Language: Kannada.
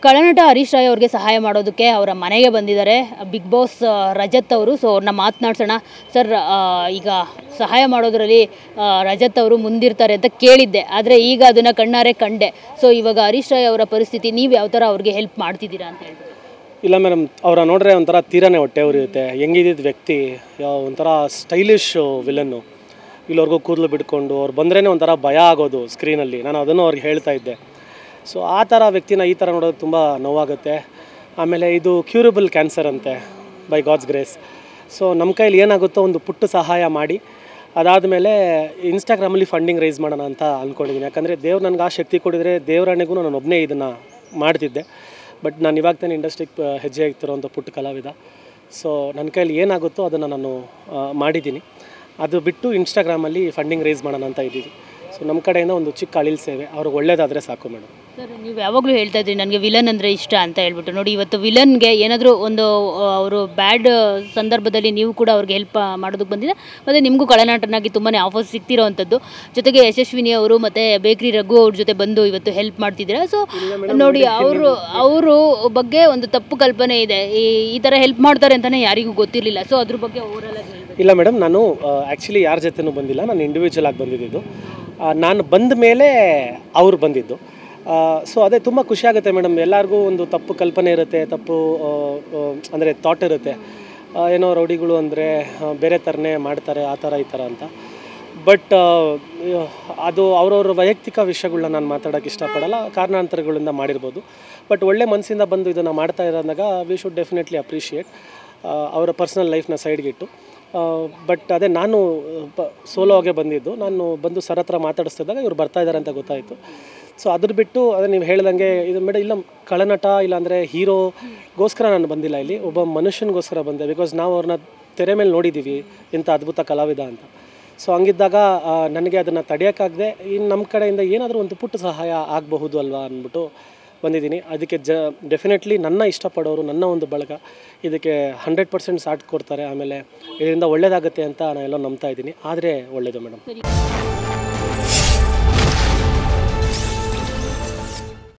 ಕಳನಟ ಹರೀಶ್ ರಾಯ್ ಅವ್ರಿಗೆ ಸಹಾಯ ಮಾಡೋದಕ್ಕೆ ಅವರ ಮನೆಗೆ ಬಂದಿದ್ದಾರೆ ಬಿಗ್ ಬಾಸ್ ರಜತ್ ಅವರು. ಸೊ ಅವ್ರನ್ನ ಮಾತನಾಡ್ಸೋಣ. ಸರ್, ಈಗ ಸಹಾಯ ಮಾಡೋದ್ರಲ್ಲಿ ರಜತ್ ಅವರು ಮುಂದಿರ್ತಾರೆ ಅಂತ ಕೇಳಿದ್ದೆ, ಆದರೆ ಈಗ ಅದನ್ನು ಕಣ್ಣಾರೆ ಕಂಡೆ. ಸೊ ಇವಾಗ ಹರೀಶ್ ರಾಯ್ ಅವರ ಪರಿಸ್ಥಿತಿ, ನೀವು ಯಾವ ಥರ ಅವ್ರಿಗೆ ಹೆಲ್ಪ್ ಮಾಡ್ತಿದ್ದೀರಾ ಅಂತ ಹೇಳ್ಬಿಟ್ಟು? ಇಲ್ಲ ಮೇಡಮ್, ಅವರ ನೋಡ್ರೆ ಒಂಥರ ತೀರಾನೇ ಹೊಟ್ಟೆ ಉರಿಯುತ್ತೆ. ಹೆಂಗಿದ್ದ ವ್ಯಕ್ತಿ, ಒಂಥರ ಸ್ಟೈಲಿಶ್ ವಿಲನ್ನು. ಇಲ್ಲವ್ರಿಗೂ ಕೂದಲು ಬಿಟ್ಕೊಂಡು ಅವ್ರು ಬಂದ್ರೇ ಒಂಥರ ಭಯ ಆಗೋದು ಸ್ಕ್ರೀನಲ್ಲಿ. ನಾನು ಅದನ್ನು ಅವ್ರಿಗೆ ಹೇಳ್ತಾ ಇದ್ದೆ. ಸೊ ಆ ಥರ ವ್ಯಕ್ತಿನ ಈ ಥರ ನೋಡೋದು ತುಂಬ ನೋವಾಗುತ್ತೆ. ಆಮೇಲೆ ಇದು ಕ್ಯೂರಬಲ್ ಕ್ಯಾನ್ಸರ್ ಅಂತೆ, ಬೈ ಗಾಡ್ಸ್ ಗ್ರೇಸ್. ಸೊ ನಮ್ಮ ಕೈಲಿ ಏನಾಗುತ್ತೋ ಒಂದು ಪುಟ್ಟ ಸಹಾಯ ಮಾಡಿ, ಅದಾದಮೇಲೆ ಇನ್ಸ್ಟಾಗ್ರಾಮಲ್ಲಿ ಫಂಡಿಂಗ್ ರೈಸ್ ಮಾಡೋಣ ಅಂತ ಅಂದ್ಕೊಂಡಿದ್ದೀನಿ. ಯಾಕಂದರೆ ದೇವ್ರು ನನಗೆ ಆ ಶಕ್ತಿ ಕೊಡಿದರೆ ದೇವರಾಣೆಗೂ ನಾನು ಒಬ್ಬನೇ ಇದನ್ನು ಮಾಡ್ತಿದ್ದೆ. ಬಟ್ ನಾನು ಇವಾಗ ತಾನೇ ಇಂಡಸ್ಟ್ರಿಗೆ ಹೆಜ್ಜೆ ಆಗ್ತಿರೋಂಥ ಪುಟ್ಟ ಕಲಾವಿದ. ಸೊ ನನ್ನ ಕೈಲಿ ಏನಾಗುತ್ತೋ ಅದನ್ನು ನಾನು ಮಾಡಿದ್ದೀನಿ. ಅದು ಬಿಟ್ಟು ಇನ್ಸ್ಟಾಗ್ರಾಮಲ್ಲಿ ಫಂಡಿಂಗ್ ರೈಸ್ ಮಾಡೋಣ ಅಂತ ಇದ್ದೀವಿ. ಸೊ ನಮ್ಮ ಕಡೆಯಿಂದ ಒಂದು ಚಿಕ್ಕ ಅಳಿಲ್ ಸೇವೆ, ಅವ್ರಿಗೆ ಒಳ್ಳೇದಾದರೆ ಸಾಕು ಮೇಡಮ್. ಸರ್, ನೀವು ಯಾವಾಗಲೂ ಹೇಳ್ತಾ ಇದ್ರಿ ನನಗೆ ವಿಲನ್ ಅಂದರೆ ಇಷ್ಟ ಅಂತ ಹೇಳ್ಬಿಟ್ಟು. ನೋಡಿ, ಇವತ್ತು ವಿಲನ್ಗೆ ಏನಾದರೂ ಒಂದು ಅವರು ಬ್ಯಾಡ್ ಸಂದರ್ಭದಲ್ಲಿ ನೀವು ಕೂಡ ಅವ್ರಿಗೆ ಹೆಲ್ಪ್ ಮಾಡೋದಕ್ಕೆ ಬಂದಿದೆ. ಮತ್ತು ನಿಮಗೂ ಕಳನಾಟನಾಗಿ ತುಂಬಾ ಆಫರ್ಸ್ ಸಿಗ್ತಿರೋವಂಥದ್ದು. ಜೊತೆಗೆ ಯಶಸ್ವಿನಿ ಅವರು ಮತ್ತು ಬೇಕ್ರಿ ರಘು ಅವ್ರ ಜೊತೆ ಬಂದು ಇವತ್ತು ಹೆಲ್ಪ್ ಮಾಡ್ತಿದ್ದೀರಾ. ಸೊ ನೋಡಿ, ಅವರು ಬಗ್ಗೆ ಒಂದು ತಪ್ಪು ಕಲ್ಪನೆ ಇದೆ. ಈ ಥರ ಹೆಲ್ಪ್ ಮಾಡ್ತಾರೆ ಅಂತಲೇ ಯಾರಿಗೂ ಗೊತ್ತಿರಲಿಲ್ಲ. ಸೊ ಅದ್ರ ಬಗ್ಗೆ ಓವರಾಲ್ ಆಗಿ ಇಲ್ಲ ಮೇಡಮ್, ನಾನು ಆ್ಯಕ್ಚುಲಿ ಯಾರ ಜೊತೆನೂ ಬಂದಿಲ್ಲ. ನಾನು ಇಂಡಿವಿಜುವಲ್ ಆಗಿ ಬಂದಿದ್ದು. ನಾನು ಬಂದ ಮೇಲೆ ಅವ್ರು ಬಂದಿದ್ದು. ಸೊ ಅದೇ ತುಂಬ ಖುಷಿಯಾಗುತ್ತೆ ಮೇಡಮ್. ಎಲ್ಲರಿಗೂ ಒಂದು ತಪ್ಪು ಕಲ್ಪನೆ ಇರುತ್ತೆ, ತಪ್ಪು ಅಂದರೆ ಥಾಟ್ ಇರುತ್ತೆ. ಏನೋ ರೌಡಿಗಳು ಅಂದರೆ ಬೇರೆ ಥರನೇ ಮಾಡ್ತಾರೆ, ಆ ಥರ ಈ ಥರ ಅಂತ. ಬಟ್ ಅದು ಅವ್ರವ್ರ ವೈಯಕ್ತಿಕ ವಿಷಯಗಳನ್ನ ನಾನು ಮಾತಾಡೋಕ್ಕೆ ಇಷ್ಟಪಡಲ್ಲ. ಕಾರಣಾಂತರಗಳಿಂದ ಮಾಡಿರ್ಬೋದು. ಬಟ್ ಒಳ್ಳೆ ಮನಸ್ಸಿಂದ ಬಂದು ಇದನ್ನು ಮಾಡ್ತಾ ಇರೋದಾಗ ವಿ ಶುಡ್ ಡೆಫಿನೆಟ್ಲಿ ಅಪ್ರಿಷಿಯೇಟ್. ಅವರ ಪರ್ಸ್ನಲ್ ಲೈಫ್ನ ಸೈಡ್ಗಿಟ್ಟು. ಬಟ್ ಅದೇ ನಾನು ಸೋಲೋ ಆಗೇ ಬಂದಿದ್ದು. ನಾನು ಬಂದು ಸರ್ ಹತ್ರ ಮಾತಾಡಿಸ್ತಿದ್ದಾಗ ಇವ್ರು ಬರ್ತಾಯಿದ್ದಾರೆ ಅಂತ ಗೊತ್ತಾಯಿತು. ಸೊ ಅದ್ರ ಬಿಟ್ಟು ಅದೇ ನೀವು ಹೇಳ್ದಂಗೆ ಇದು ಮೇಡಮ್, ಇಲ್ಲ ಕಳನಟ ಇಲ್ಲಾಂದರೆ ಹೀರೋಗೋಸ್ಕರ ನಾನು ಬಂದಿಲ್ಲ. ಇಲ್ಲಿ ಒಬ್ಬ ಮನುಷ್ಯನಿಗೋಸ್ಕರ ಬಂದೆ. ಬಿಕಾಸ್ ನಾವು ಅವ್ರನ್ನ ತೆರೆ ಮೇಲೆ ನೋಡಿದ್ದೀವಿ, ಇಂಥ ಅದ್ಭುತ ಕಲಾವಿದ ಅಂತ. ಸೊ ಹಂಗಿದ್ದಾಗ ನನಗೆ ಅದನ್ನು ತಡೆಯೋಕ್ಕಾಗದೆ ಇನ್ನು ನಮ್ಮ ಕಡೆಯಿಂದ ಏನಾದರೂ ಒಂದು ಪುಟ್ಟ ಸಹಾಯ ಆಗಬಹುದು ಅಲ್ವಾ ಅಂದ್ಬಿಟ್ಟು ಬಂದಿದ್ದೀನಿ. ಅದಕ್ಕೆ ಡೆಫಿನೆಟ್ಲಿ ನನ್ನ ಇಷ್ಟಪಡೋರು, ನನ್ನ ಒಂದು ಬಳಗ ಇದಕ್ಕೆ 100% ಸಾಥ್ ಕೊಡ್ತಾರೆ. ಆಮೇಲೆ ಇದರಿಂದ ಒಳ್ಳೆಯದಾಗುತ್ತೆ ಅಂತ ನಾನು ಎಲ್ಲೋ ನಂಬ್ತಾ ಇದ್ದೀನಿ. ಆದರೆ ಒಳ್ಳೆಯದು ಮೇಡಮ್.